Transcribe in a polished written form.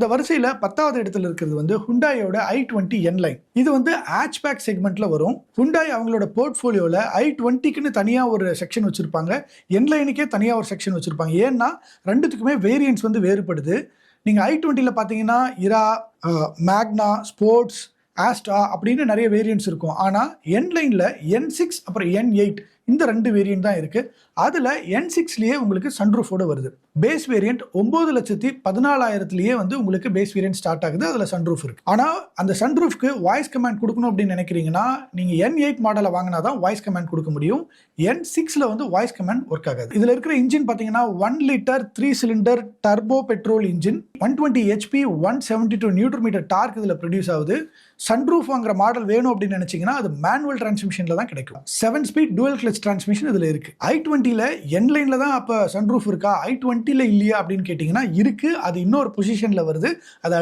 இந்த வரிசையில் 10வது இடத்துல இருக்கிறது வந்து ஹுண்டாயோட i20 N லைன். இது வந்து ஹேட்ச்பேக் செக்மெண்ட்ல வரும். ஹுண்டாய் அவங்களோட போர்ட்ஃபோலியோவில் i20க்குன்னு தனியாக ஒரு செக்ஷன் வச்சிருப்பாங்க, N லைனுக்கே தனியாக ஒரு செக்ஷன் வச்சிருப்பாங்க. ஏன்னா ரெண்டுத்துக்குமே வேரியன்ட்ஸ் வந்து வேறுபடுது. நீங்கள் i20ல பார்த்தீங்கன்னா இரா, மேக்னா, ஸ்போர்ட்ஸ், ஆஸ்டா அப்படின்னு நிறைய வேரியன்ட்ஸ் இருக்கும். ஆனால் என் லைனில் N6 அப்புறம் N8 இந்த 2 வேரியன்ட் தான் இருக்கு. அதில் N6லயே உங்களுக்கு சன்ரூஃபோட வருது. பேஸ் வேரியன்ட் 9,14,000 வந்து உங்களுக்கு பேஸ் வேரியன்ட் ஸ்டார்ட் ஆகுது. அதில் சன்ரூஃப் இருக்கு. ஆனால் அந்த சன்ரூஃப்க்கு வாய்ஸ் கமாண்ட் கொடுக்கணும் அப்படின்னு நினைக்கிறீங்கன்னா நீங்க N8 மாடலை வாங்கினா தான் வாய்ஸ் கமாண்ட் கொடுக்க முடியும். N6ல வந்து வாய்ஸ் கமாண்ட் ஒர்க் ஆகாது. இதுல இருக்கிற இன்ஜின் பார்த்தீங்கன்னா 1 litre 3 cylinder turbo petrol engine, 120 HP 172 newton metre torque இதுல ப்ரொடியூஸ் ஆகுது. சன்ரூஃப் வாங்குற மாடல் வேணும் அப்படின்னு நினைச்சீங்கன்னா அது மேனுவல் டிரான்ஸ்மிஷன்ல தான் கிடைக்கும். 7 ஸ்பீட் டுவல் கிளட்ச் டிரான்ஸ்மிஷன் இதுல இருக்கு. i20ல N லைன்ல தான் அப்ப சன்ரூஃப் இருக்கா, i20ல இல்லையா அப்படின்னு கேட்டீங்கன்னா இருக்கு. அது இன்னொரு பொசிஷன்ல வருது. அது